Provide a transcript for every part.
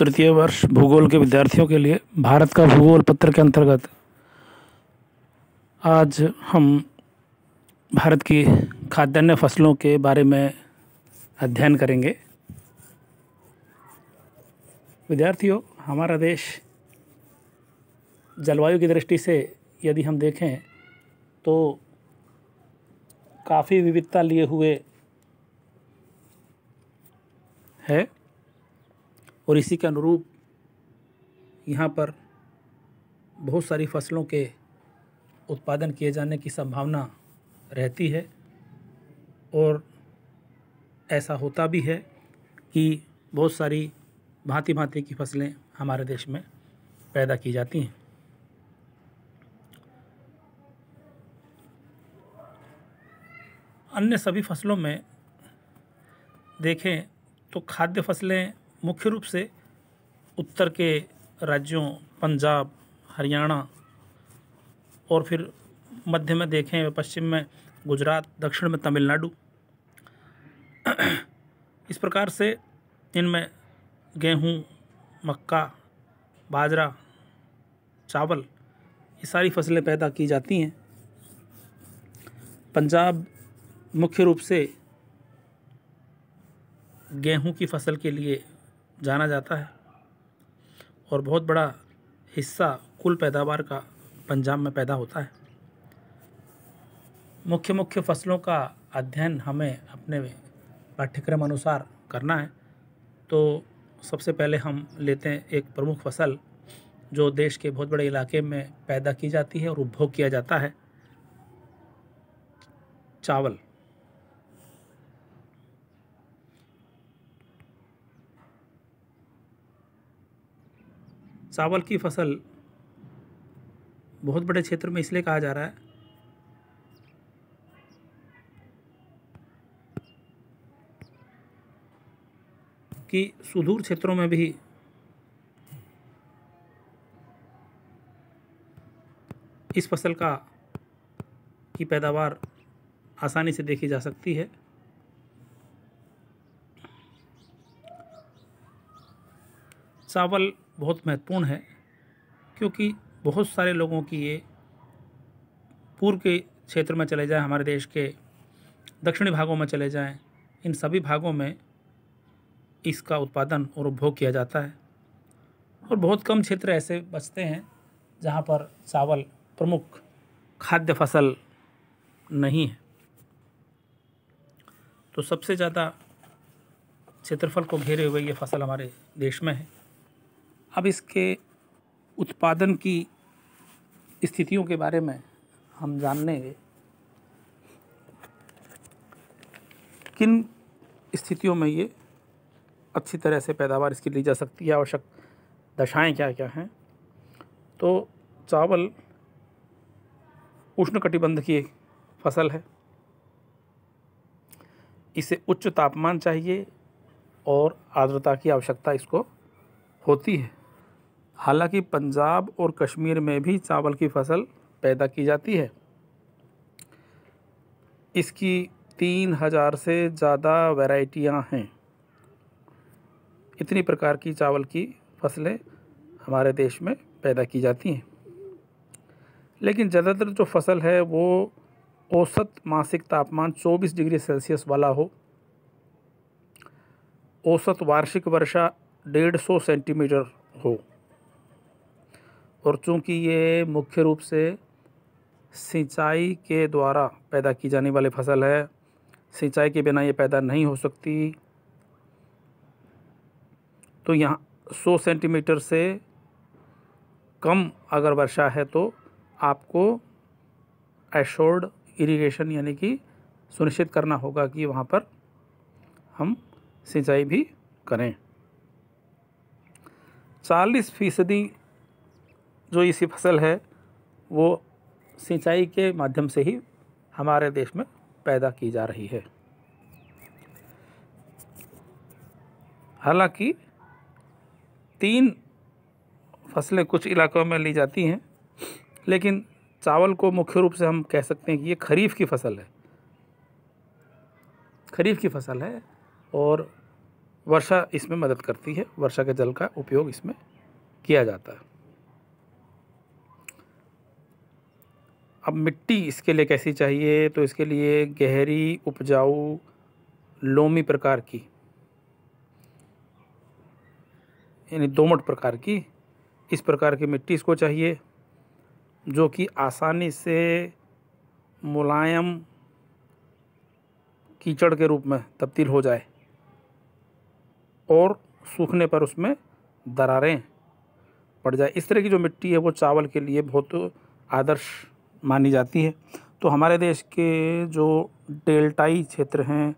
तृतीय वर्ष भूगोल के विद्यार्थियों के लिए भारत का भूगोल पत्र के अंतर्गत आज हम भारत की खाद्यान्न फसलों के बारे में अध्ययन करेंगे। विद्यार्थियों, हमारा देश जलवायु की दृष्टि से यदि हम देखें तो काफ़ी विविधता लिए हुए है और इसी के अनुरूप यहाँ पर बहुत सारी फसलों के उत्पादन किए जाने की संभावना रहती है और ऐसा होता भी है कि बहुत सारी भांति भांति की फसलें हमारे देश में पैदा की जाती हैं। अन्य सभी फसलों में देखें तो खाद्य फसलें मुख्य रूप से उत्तर के राज्यों पंजाब, हरियाणा और फिर मध्य में देखें पश्चिम में गुजरात, दक्षिण में तमिलनाडु। इस प्रकार से इनमें गेहूँ, मक्का, बाजरा, चावल ये सारी फसलें पैदा की जाती हैं। पंजाब मुख्य रूप से गेहूं की फसल के लिए जाना जाता है और बहुत बड़ा हिस्सा कुल पैदावार का पंजाब में पैदा होता है। मुख्य मुख्य फसलों का अध्ययन हमें अपने पाठ्यक्रम अनुसार करना है। तो सबसे पहले हम लेते हैं एक प्रमुख फसल जो देश के बहुत बड़े इलाके में पैदा की जाती है और उपभोग किया जाता है, चावल। चावल की फसल बहुत बड़े क्षेत्र में इसलिए कहा जा रहा है कि सुदूर क्षेत्रों में भी इस फसल की पैदावार आसानी से देखी जा सकती है। चावल बहुत महत्वपूर्ण है क्योंकि बहुत सारे लोगों की ये पूर्व के क्षेत्र में चले जाएं, हमारे देश के दक्षिणी भागों में चले जाएं, इन सभी भागों में इसका उत्पादन और उपभोग किया जाता है और बहुत कम क्षेत्र ऐसे बचते हैं जहाँ पर चावल प्रमुख खाद्य फसल नहीं है। तो सबसे ज़्यादा क्षेत्रफल को घेरे हुए ये फसल हमारे देश में है। अब इसके उत्पादन की स्थितियों के बारे में हम जानेंगे। किन स्थितियों में ये अच्छी तरह से पैदावार इसकी ली जा सकती है, आवश्यक दशाएं क्या क्या हैं। तो चावल उष्णकटिबंध की एक फसल है। इसे उच्च तापमान चाहिए और आर्द्रता की आवश्यकता इसको होती है। हालांकि पंजाब और कश्मीर में भी चावल की फसल पैदा की जाती है। इसकी 3000 से ज़्यादा वैरायटियां हैं। इतनी प्रकार की चावल की फसलें हमारे देश में पैदा की जाती हैं। लेकिन ज़्यादातर जो फसल है वो औसत मासिक तापमान 24 डिग्री सेल्सियस वाला हो, औसत वार्षिक वर्षा 150 सेंटीमीटर हो और चूँकि ये मुख्य रूप से सिंचाई के द्वारा पैदा की जाने वाली फसल है, सिंचाई के बिना ये पैदा नहीं हो सकती, तो यहाँ 100 सेंटीमीटर से कम अगर वर्षा है तो आपको एश्योर्ड इरिगेशन यानी कि सुनिश्चित करना होगा कि वहाँ पर हम सिंचाई भी करें। 40% जो इसी फसल है वो सिंचाई के माध्यम से ही हमारे देश में पैदा की जा रही है। हालांकि 3 फसलें कुछ इलाकों में ली जाती हैं, लेकिन चावल को मुख्य रूप से हम कह सकते हैं कि ये खरीफ की फसल है। खरीफ की फसल है और वर्षा इसमें मदद करती है, वर्षा के जल का उपयोग इसमें किया जाता है। अब मिट्टी इसके लिए कैसी चाहिए, तो इसके लिए गहरी, उपजाऊ, लोमी प्रकार की, यानी दोमट प्रकार की, इस प्रकार की मिट्टी इसको चाहिए, जो कि आसानी से मुलायम कीचड़ के रूप में तब्दील हो जाए और सूखने पर उसमें दरारें पड़ जाए। इस तरह की जो मिट्टी है वो चावल के लिए बहुत आदर्श मानी जाती है। तो हमारे देश के जो डेल्टाई क्षेत्र हैं,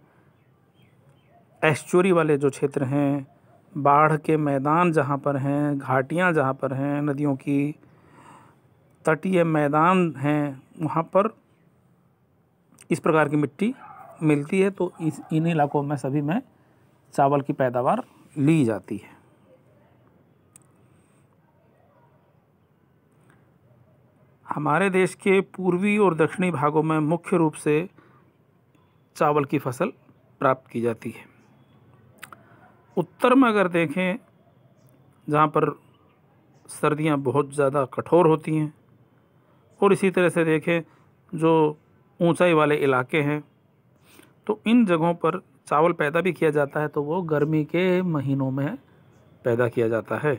एस्चुरी वाले जो क्षेत्र हैं, बाढ़ के मैदान जहाँ पर हैं, घाटियाँ जहाँ पर हैं, नदियों की तटीय मैदान हैं, वहाँ पर इस प्रकार की मिट्टी मिलती है। तो इन इलाकों में सभी में चावल की पैदावार ली जाती है। हमारे देश के पूर्वी और दक्षिणी भागों में मुख्य रूप से चावल की फसल प्राप्त की जाती है। उत्तर में अगर देखें, जहाँ पर सर्दियाँ बहुत ज़्यादा कठोर होती हैं, और इसी तरह से देखें जो ऊंचाई वाले इलाके हैं, तो इन जगहों पर चावल पैदा भी किया जाता है, तो वो गर्मी के महीनों में पैदा किया जाता है।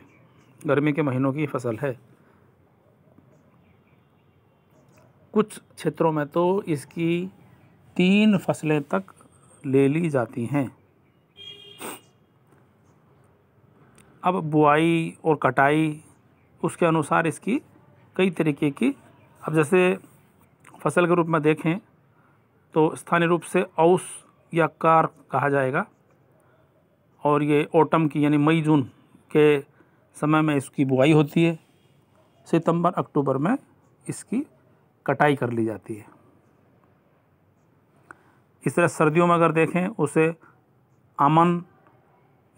गर्मी के महीनों की फसल है। कुछ क्षेत्रों में तो इसकी 3 फसलें तक ले ली जाती हैं। अब बुआई और कटाई, उसके अनुसार इसकी कई तरीके की, अब जैसे फसल के रूप में देखें तो स्थानीय रूप से औस या कार कहा जाएगा, और ये ऑटम की यानी मई जून के समय में इसकी बुआई होती है। सितंबर अक्टूबर में इसकी कटाई कर ली जाती है। इस तरह सर्दियों में अगर देखें उसे अमन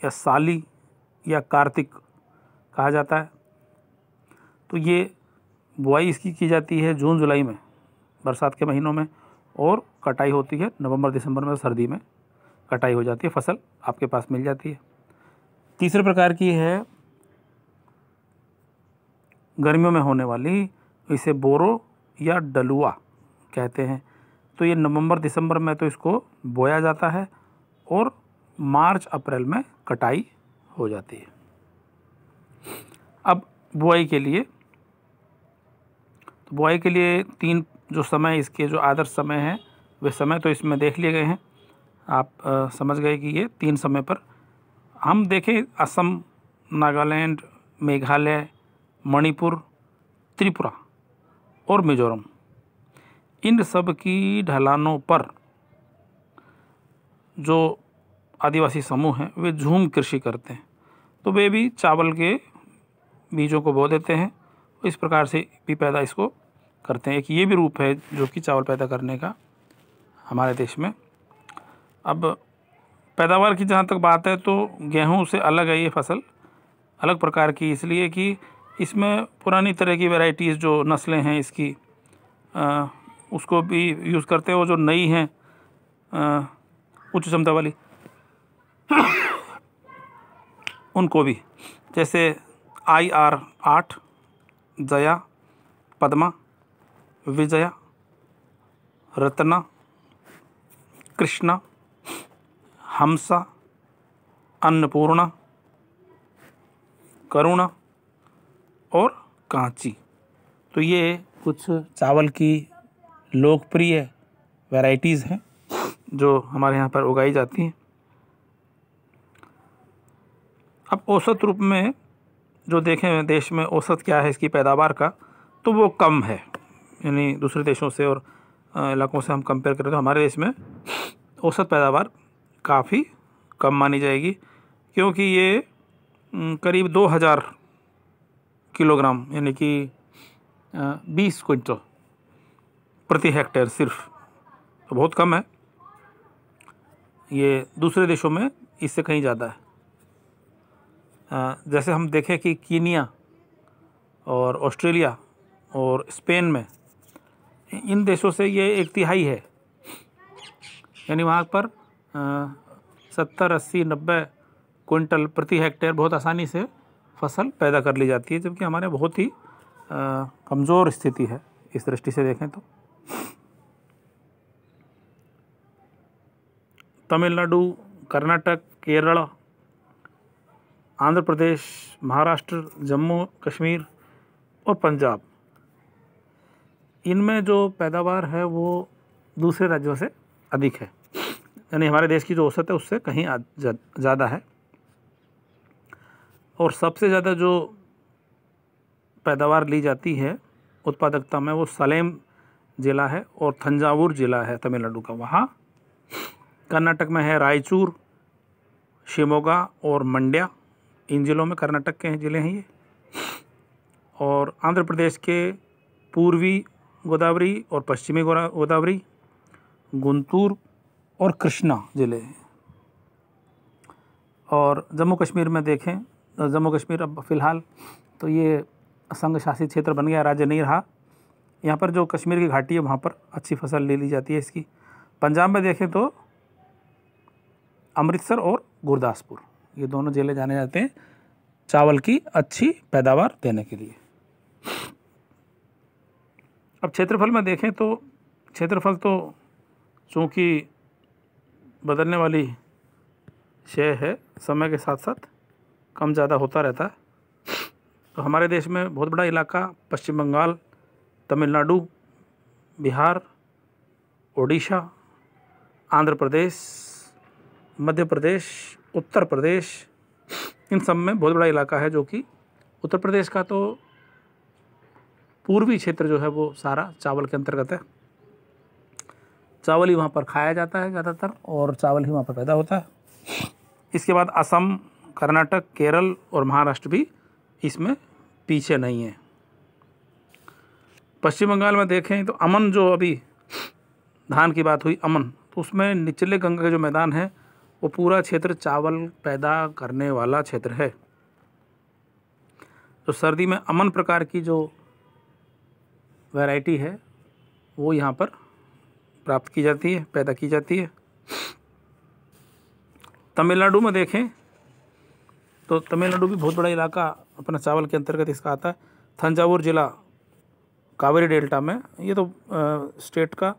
या साली या कार्तिक कहा जाता है। तो ये बुआई इसकी की जाती है जून जुलाई में, बरसात के महीनों में, और कटाई होती है नवंबर दिसंबर में, सर्दी में कटाई हो जाती है, फसल आपके पास मिल जाती है। तीसरे प्रकार की है गर्मियों में होने वाली, इसे बोरो या डलुआ कहते हैं। तो ये नवंबर दिसंबर में तो इसको बोया जाता है और मार्च अप्रैल में कटाई हो जाती है। अब बुआई के लिए, तो बुआई के लिए 3 जो समय, इसके जो आदर्श समय हैं वे समय तो इसमें देख लिए गए हैं। आप समझ गए कि ये 3 समय पर हम देखें, असम, नागालैंड, मेघालय, मणिपुर, त्रिपुरा और मिजोरम, इन सब की ढलानों पर जो आदिवासी समूह हैं वे झूम कृषि करते हैं। तो वे भी चावल के बीजों को बो देते हैं, इस प्रकार से भी पैदा इसको करते हैं। एक ये भी रूप है जो कि चावल पैदा करने का हमारे देश में। अब पैदावार की जहाँ तक बात है तो गेहूं से अलग है ये फसल, अलग प्रकार की, इसलिए कि इसमें पुरानी तरह की वैरायटीज़ जो नस्लें हैं इसकी उसको भी यूज़ करते हैं, वो जो नई हैं उच्च क्षमता वाली उनको भी, जैसे IR 8, जया, पद्मा, विजया, रत्ना, कृष्णा, हंसा, अन्नपूर्णा, करुणा और कांची। तो ये कुछ चावल की लोकप्रिय वैरायटीज़ हैं जो हमारे यहाँ पर उगाई जाती हैं। अब औसत रूप में जो देखें देश में औसत क्या है इसकी पैदावार का, तो वो कम है, यानी दूसरे देशों से और इलाकों से हम कंपेयर करें तो हमारे देश में औसत पैदावार काफ़ी कम मानी जाएगी, क्योंकि ये करीब 2000 किलोग्राम यानी कि 20 क्विंटल प्रति हेक्टेयर सिर्फ, तो बहुत कम है। ये दूसरे देशों में इससे कहीं ज़्यादा है। जैसे हम देखें कि कीनिया और ऑस्ट्रेलिया और स्पेन में, इन देशों से ये 1/3 है, यानी वहाँ पर 70, 80, 90 क्विंटल प्रति हेक्टेयर बहुत आसानी से फसल पैदा कर ली जाती है, जबकि हमारे बहुत ही कमज़ोर स्थिति है इस दृष्टि से देखें तो। तमिलनाडु, कर्नाटक, केरल, आंध्र प्रदेश, महाराष्ट्र, जम्मू कश्मीर और पंजाब, इनमें जो पैदावार है वो दूसरे राज्यों से अधिक है, यानी हमारे देश की जो औसत है उससे कहीं ज़्यादा है। और सबसे ज़्यादा जो पैदावार ली जाती है उत्पादकता में वो सलेम ज़िला है और थंजावुर ज़िला है तमिलनाडु का। वहाँ कर्नाटक में है रायचूर, शिमोगा और मंड्या, इन ज़िलों में कर्नाटक के ज़िले हैं ये। और आंध्र प्रदेश के पूर्वी गोदावरी और पश्चिमी गोदावरी, गुंटूर और कृष्णा ज़िले हैं। और जम्मू कश्मीर में देखें, जम्मू कश्मीर अब फ़िलहाल तो ये संघ शासित क्षेत्र बन गया, राज्य नहीं रहा। यहाँ पर जो कश्मीर की घाटी है वहाँ पर अच्छी फसल ले ली जाती है इसकी। पंजाब में देखें तो अमृतसर और गुरदासपुर, ये दोनों ज़िले जाने जाते हैं चावल की अच्छी पैदावार देने के लिए। अब क्षेत्रफल में देखें तो क्षेत्रफल तो चूँकि बदलने वाली शय है, समय के साथ साथ कम ज़्यादा होता रहता है। तो हमारे देश में बहुत बड़ा इलाका पश्चिम बंगाल, तमिलनाडु, बिहार, ओडिशा, आंध्र प्रदेश, मध्य प्रदेश, उत्तर प्रदेश, इन सब में बहुत बड़ा इलाका है, जो कि उत्तर प्रदेश का तो पूर्वी क्षेत्र जो है वो सारा चावल के अंतर्गत है। चावल ही वहाँ पर खाया जाता है ज़्यादातर और चावल ही वहाँ पर पैदा होता है। इसके बाद असम, कर्नाटक, केरल और महाराष्ट्र भी इसमें पीछे नहीं है। पश्चिम बंगाल में देखें तो अमन, जो अभी धान की बात हुई अमन, तो उसमें निचले गंगा के जो मैदान है वो पूरा क्षेत्र चावल पैदा करने वाला क्षेत्र है। तो सर्दी में अमन प्रकार की जो वैरायटी है वो यहाँ पर प्राप्त की जाती है, पैदा की जाती है। तमिलनाडु में देखें तो तमिलनाडु भी बहुत बड़ा इलाका अपना चावल के अंतर्गत इसका आता है। थंजावुर ज़िला कावेरी डेल्टा में, ये तो स्टेट का,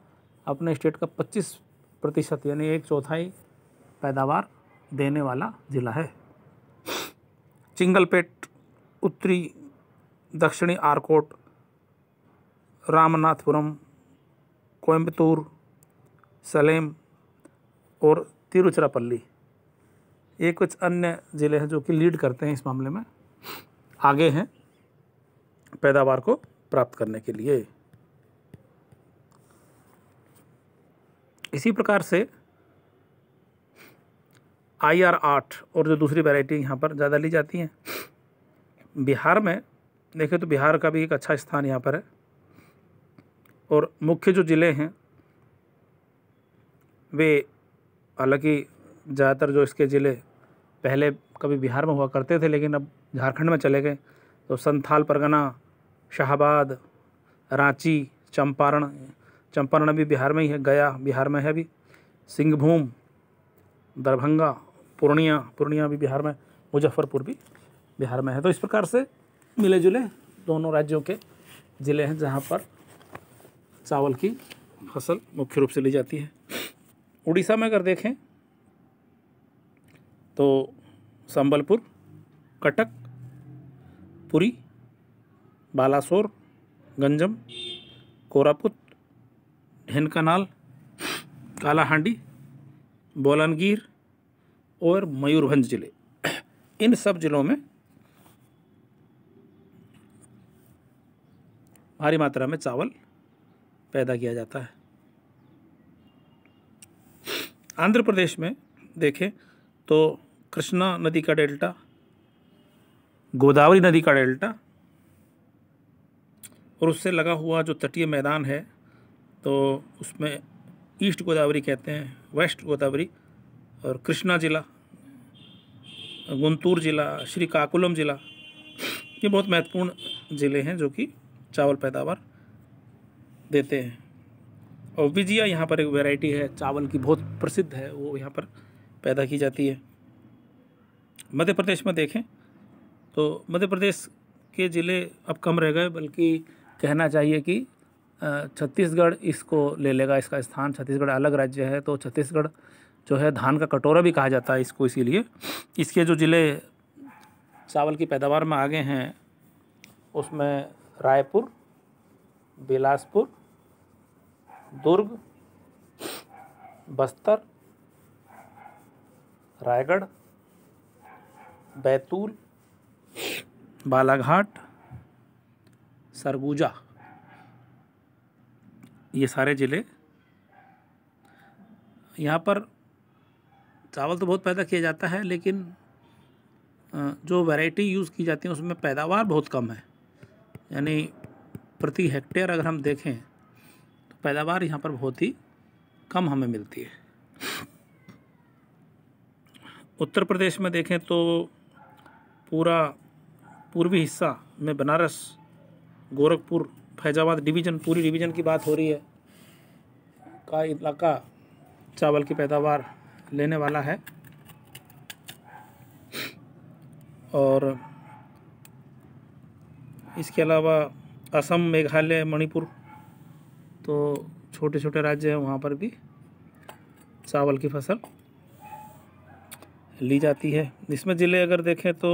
अपने स्टेट का 25% यानी 1/4 पैदावार देने वाला ज़िला है। चिंगलपेट, उत्तरी दक्षिणी आरकोट, रामनाथपुरम, कोयम्बतूर, सलेम और तिरुचिरापल्ली, ये कुछ अन्य ज़िले हैं जो कि लीड करते हैं इस मामले में, आगे हैं पैदावार को प्राप्त करने के लिए। इसी प्रकार से IR8 और जो दूसरी वैरायटी यहाँ पर ज़्यादा ली जाती हैं। बिहार में देखें तो बिहार का भी एक अच्छा स्थान यहाँ पर है और मुख्य जो ज़िले हैं वे, हालांकि ज़्यादातर जो इसके ज़िले पहले कभी बिहार में हुआ करते थे लेकिन अब झारखंड में चले गए, तो संथाल परगना, शाहाबाद, रांची, चंपारण भी बिहार में ही है, गया बिहार में है भी, सिंहभूम, दरभंगा, पूर्णिया भी बिहार में, मुजफ्फरपुर भी बिहार में है। तो इस प्रकार से मिले जुले दोनों राज्यों के ज़िले हैं जहाँ पर चावल की फसल मुख्य रूप से ली जाती है। उड़ीसा में अगर देखें तो संबलपुर, कटक, पुरी, बालासोर, गंजम, कोरापुट, ढेनकानाल, कालाहांडी, बोलांगीर और मयूरभंज ज़िले, इन सब ज़िलों में भारी मात्रा में चावल पैदा किया जाता है। आंध्र प्रदेश में देखें तो कृष्णा नदी का डेल्टा, गोदावरी नदी का डेल्टा और उससे लगा हुआ जो तटीय मैदान है तो उसमें ईस्ट गोदावरी कहते हैं, वेस्ट गोदावरी, और कृष्णा ज़िला, गुंटूर ज़िला, श्रीकाकुलम ज़िला, ये बहुत महत्वपूर्ण ज़िले हैं जो कि चावल पैदावार देते हैं। और विजिया यहाँ पर एक वैरायटी है चावल की, बहुत प्रसिद्ध है, वो यहाँ पर पैदा की जाती है। मध्य प्रदेश में देखें तो मध्य प्रदेश के ज़िले अब कम रह गए, बल्कि कहना चाहिए कि छत्तीसगढ़ इसको ले लेगा, इसका स्थान। छत्तीसगढ़ अलग राज्य है, तो छत्तीसगढ़ जो है धान का कटोरा भी कहा जाता है इसको, इसीलिए। इसके जो ज़िले चावल की पैदावार में आगे हैं उसमें रायपुर, बिलासपुर, दुर्ग, बस्तर, रायगढ़, बैतूल, बालाघाट, सरगुजा, ये सारे ज़िले। यहाँ पर चावल तो बहुत पैदा किया जाता है, लेकिन जो वैरायटी यूज़ की जाती है उसमें पैदावार बहुत कम है। यानी प्रति हेक्टेयर अगर हम देखें तो पैदावार यहाँ पर बहुत ही कम हमें मिलती है। उत्तर प्रदेश में देखें तो पूरा पूर्वी हिस्सा में बनारस, गोरखपुर, फैजाबाद डिवीज़न, पूरी डिवीज़न की बात हो रही है, का इलाका चावल की पैदावार लेने वाला है। और इसके अलावा असम, मेघालय, मणिपुर, तो छोटे छोटे राज्य हैं, वहाँ पर भी चावल की फसल ली जाती है। इसमें ज़िले अगर देखें तो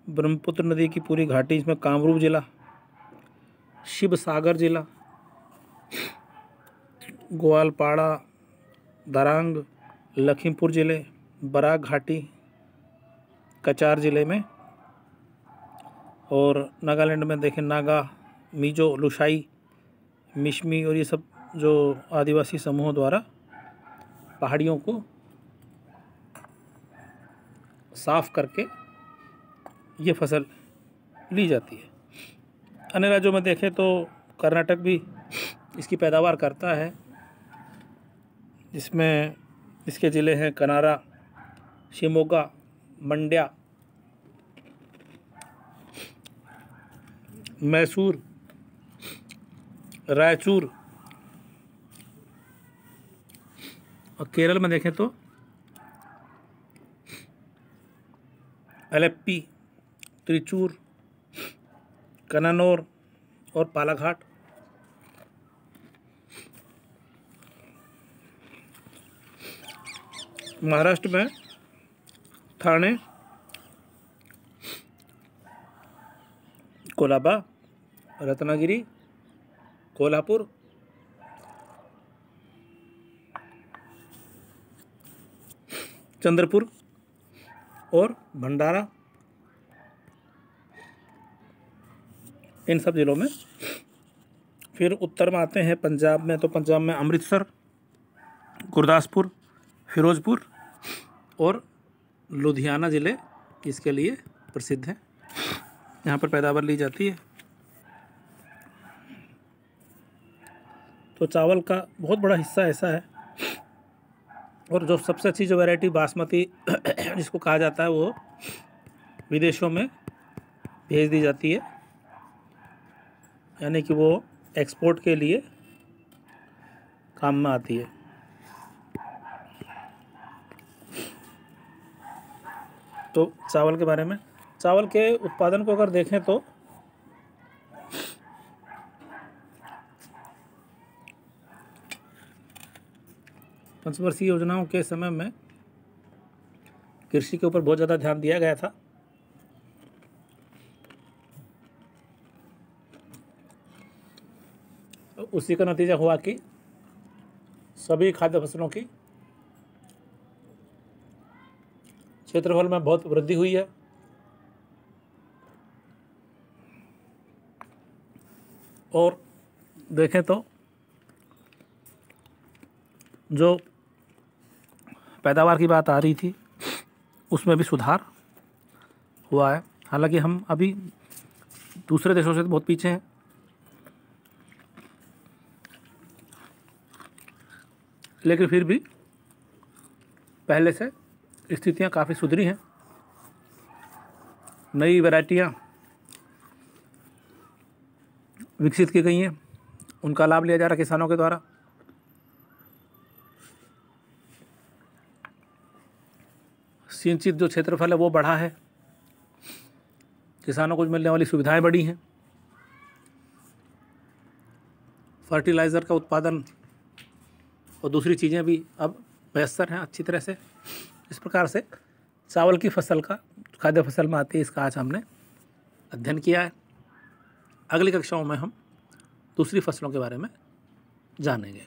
ब्रह्मपुत्र नदी की पूरी घाटी, इसमें कामरूप ज़िला, शिव सागर ज़िला, ग्वालपाड़ा, दरांग, लखीमपुर ज़िले, बराक घाटी कचार ज़िले में, और नागालैंड में देखें नागा, मिजो, लुशाई, मिशमी, और ये सब जो आदिवासी समूहों द्वारा पहाड़ियों को साफ करके ये फसल ली जाती है। अन्य राज्यों में देखें तो कर्नाटक भी इसकी पैदावार करता है, जिसमें इसके ज़िले हैं कनारा, शिमोगा, मंड्या, मैसूर, रायचूर। और केरल में देखें तो एलेप्पी, त्रिचूर, कन्नौर और बालाघाट। महाराष्ट्र में ठाणे, कोलाबा, रत्नागिरी, कोल्हापुर, चंद्रपुर और भंडारा, इन सब ज़िलों में। फिर उत्तर में आते हैं पंजाब में, तो पंजाब में अमृतसर, गुरदासपुर, फिरोज़पुर और लुधियाना ज़िले इसके लिए प्रसिद्ध हैं, यहाँ पर पैदावार ली जाती है। तो चावल का बहुत बड़ा हिस्सा ऐसा है, और जो सबसे अच्छी जो वैरायटी बासमती जिसको कहा जाता है, वो विदेशों में भेज दी जाती है, यानी कि वो एक्सपोर्ट के लिए काम में आती है। तो चावल के बारे में, चावल के उत्पादन को अगर देखें तो पंचवर्षीय योजनाओं के समय में कृषि के ऊपर बहुत ज़्यादा ध्यान दिया गया था। उसी का नतीजा हुआ कि सभी खाद्य फसलों की क्षेत्रफल में बहुत वृद्धि हुई है। और देखें तो जो पैदावार की बात आ रही थी उसमें भी सुधार हुआ है। हालांकि हम अभी दूसरे देशों से बहुत पीछे हैं, लेकिन फिर भी पहले से स्थितियां काफ़ी सुधरी हैं। नई वैरायटियां विकसित की गई हैं, उनका लाभ लिया जा रहा है किसानों के द्वारा। सिंचित जो क्षेत्रफल है वो बढ़ा है, किसानों को मिलने वाली सुविधाएं बढ़ी हैं, फर्टिलाइज़र का उत्पादन और दूसरी चीज़ें भी अब मैसर हैं अच्छी तरह से। इस प्रकार से चावल की फसल का खाद्य फसल में आती है, इसका आज हमने अध्ययन किया है। अगली कक्षाओं में हम दूसरी फसलों के बारे में जानेंगे।